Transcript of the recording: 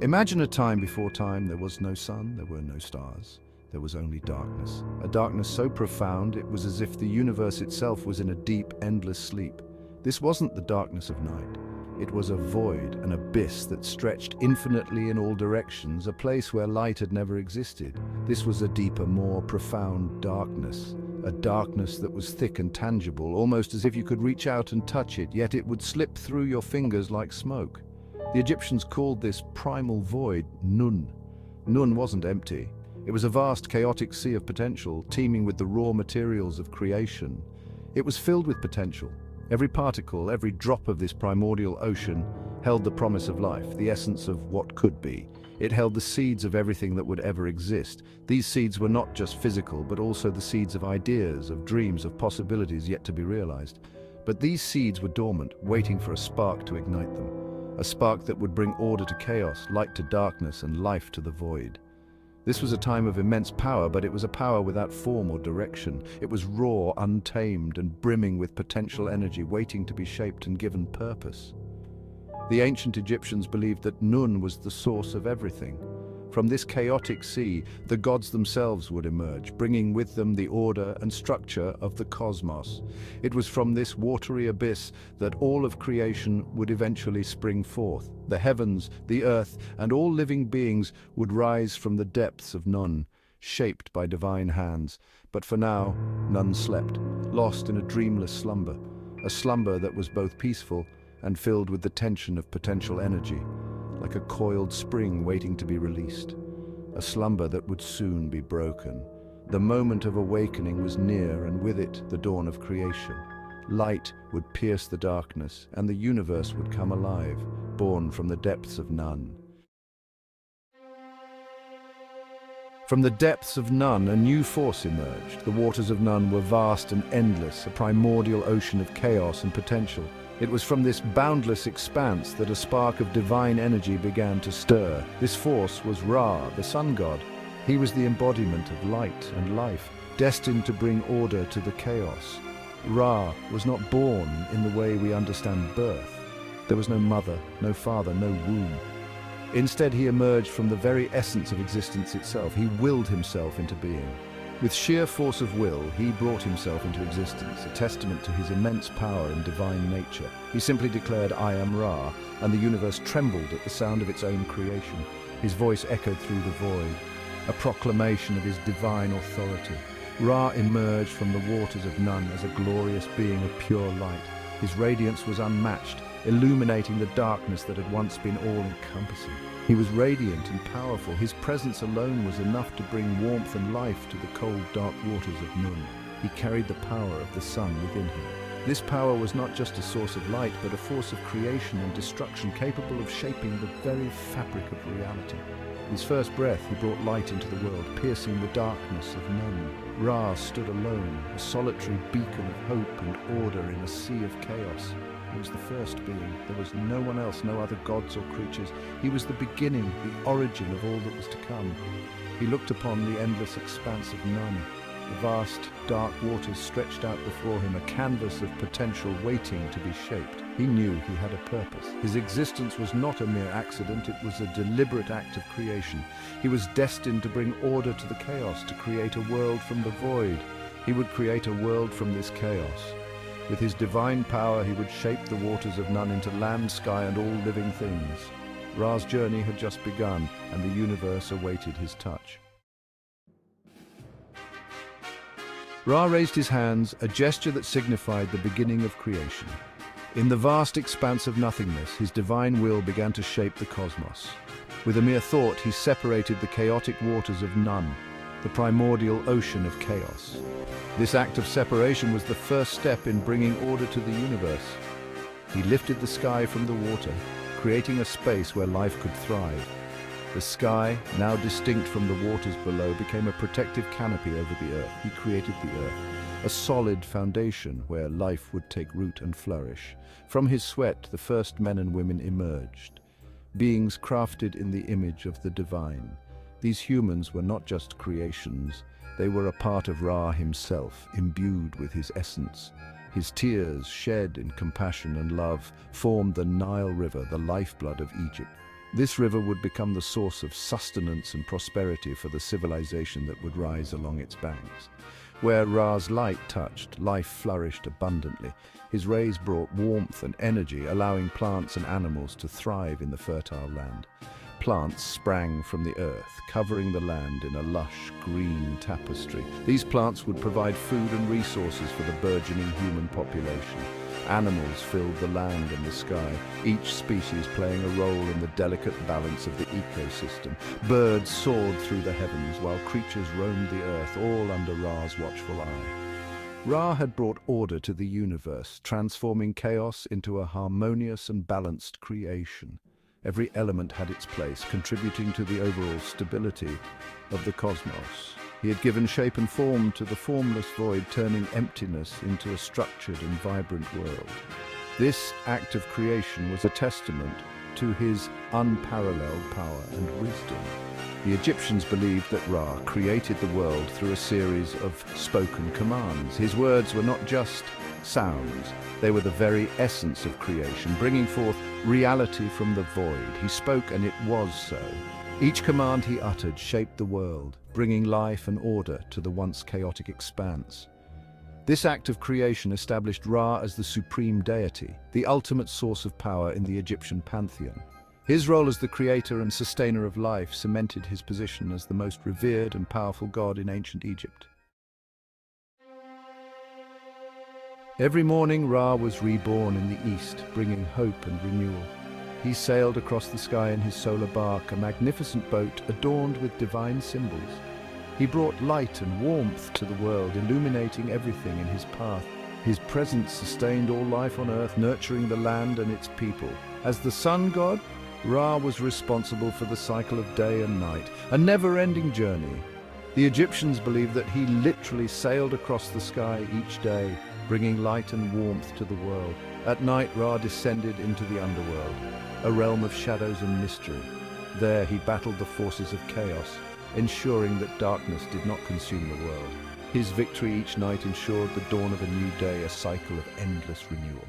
Imagine a time before time. There was no sun, there were no stars. There was only darkness. A darkness so profound it was as if the universe itself was in a deep, endless sleep. This wasn't the darkness of night. It was a void, an abyss that stretched infinitely in all directions, a place where light had never existed. This was a deeper, more profound darkness. A darkness that was thick and tangible, almost as if you could reach out and touch it, yet it would slip through your fingers like smoke. The Egyptians called this primal void Nun. Nun wasn't empty. It was a vast, chaotic sea of potential, teeming with the raw materials of creation. It was filled with potential. Every particle, every drop of this primordial ocean held the promise of life, the essence of what could be. It held the seeds of everything that would ever exist. These seeds were not just physical, but also the seeds of ideas, of dreams, of possibilities yet to be realized. But these seeds were dormant, waiting for a spark to ignite them. A spark that would bring order to chaos, light to darkness, and life to the void. This was a time of immense power, but it was a power without form or direction. It was raw, untamed, and brimming with potential energy, waiting to be shaped and given purpose. The ancient Egyptians believed that Nun was the source of everything. From this chaotic sea, the gods themselves would emerge, bringing with them the order and structure of the cosmos. It was from this watery abyss that all of creation would eventually spring forth. The heavens, the earth, and all living beings would rise from the depths of Nun, shaped by divine hands. But for now, Nun slept, lost in a dreamless slumber, a slumber that was both peaceful and filled with the tension of potential energy, like a coiled spring waiting to be released, a slumber that would soon be broken. The moment of awakening was near, and with it the dawn of creation. Light would pierce the darkness, and the universe would come alive, born from the depths of Nun. From the depths of Nun, a new force emerged. The waters of Nun were vast and endless, a primordial ocean of chaos and potential. It was from this boundless expanse that a spark of divine energy began to stir. This force was Ra, the sun god. He was the embodiment of light and life, destined to bring order to the chaos. Ra was not born in the way we understand birth. There was no mother, no father, no womb. Instead, he emerged from the very essence of existence itself. He willed himself into being. With sheer force of will, he brought himself into existence, a testament to his immense power and divine nature. He simply declared, "I am Ra," and the universe trembled at the sound of its own creation. His voice echoed through the void, a proclamation of his divine authority. Ra emerged from the waters of Nun as a glorious being of pure light. His radiance was unmatched, illuminating the darkness that had once been all-encompassing. He was radiant and powerful. His presence alone was enough to bring warmth and life to the cold, dark waters of Nun. He carried the power of the sun within him. This power was not just a source of light, but a force of creation and destruction, capable of shaping the very fabric of reality. His first breath, he brought light into the world, piercing the darkness of Nun. Ra stood alone, a solitary beacon of hope and order in a sea of chaos. He was the first being. There was no one else, no other gods or creatures. He was the beginning, the origin of all that was to come. He looked upon the endless expanse of Nun. The vast, dark waters stretched out before him, a canvas of potential waiting to be shaped. He knew he had a purpose. His existence was not a mere accident, it was a deliberate act of creation. He was destined to bring order to the chaos, to create a world from the void. He would create a world from this chaos. With his divine power, he would shape the waters of Nun into land, sky, and all living things. Ra's journey had just begun, and the universe awaited his touch. Ra raised his hands, a gesture that signified the beginning of creation. In the vast expanse of nothingness, his divine will began to shape the cosmos. With a mere thought, he separated the chaotic waters of Nun, the primordial ocean of chaos. This act of separation was the first step in bringing order to the universe. He lifted the sky from the water, creating a space where life could thrive. The sky, now distinct from the waters below, became a protective canopy over the earth. He created the earth, a solid foundation where life would take root and flourish. From his sweat, the first men and women emerged, beings crafted in the image of the divine. These humans were not just creations, they were a part of Ra himself, imbued with his essence. His tears, shed in compassion and love, formed the Nile River, the lifeblood of Egypt. This river would become the source of sustenance and prosperity for the civilization that would rise along its banks. Where Ra's light touched, life flourished abundantly. His rays brought warmth and energy, allowing plants and animals to thrive in the fertile land. Plants sprang from the earth, covering the land in a lush green tapestry. These plants would provide food and resources for the burgeoning human population. Animals filled the land and the sky, each species playing a role in the delicate balance of the ecosystem. Birds soared through the heavens, while creatures roamed the earth, all under Ra's watchful eye. Ra had brought order to the universe, transforming chaos into a harmonious and balanced creation. Every element had its place, contributing to the overall stability of the cosmos. He had given shape and form to the formless void, turning emptiness into a structured and vibrant world. This act of creation was a testament to his unparalleled power and wisdom. The Egyptians believed that Ra created the world through a series of spoken commands. His words were not just sounds, they were the very essence of creation, bringing forth reality from the void. He spoke and it was so. Each command he uttered shaped the world, bringing life and order to the once chaotic expanse. This act of creation established Ra as the supreme deity, the ultimate source of power in the Egyptian pantheon. His role as the creator and sustainer of life cemented his position as the most revered and powerful god in ancient Egypt. Every morning, Ra was reborn in the east, bringing hope and renewal. He sailed across the sky in his solar bark, a magnificent boat adorned with divine symbols. He brought light and warmth to the world, illuminating everything in his path. His presence sustained all life on earth, nurturing the land and its people. As the sun god, Ra was responsible for the cycle of day and night, a never-ending journey. The Egyptians believed that he literally sailed across the sky each day, bringing light and warmth to the world. At night, Ra descended into the underworld, a realm of shadows and mystery. There he battled the forces of chaos, ensuring that darkness did not consume the world. His victory each night ensured the dawn of a new day, a cycle of endless renewal.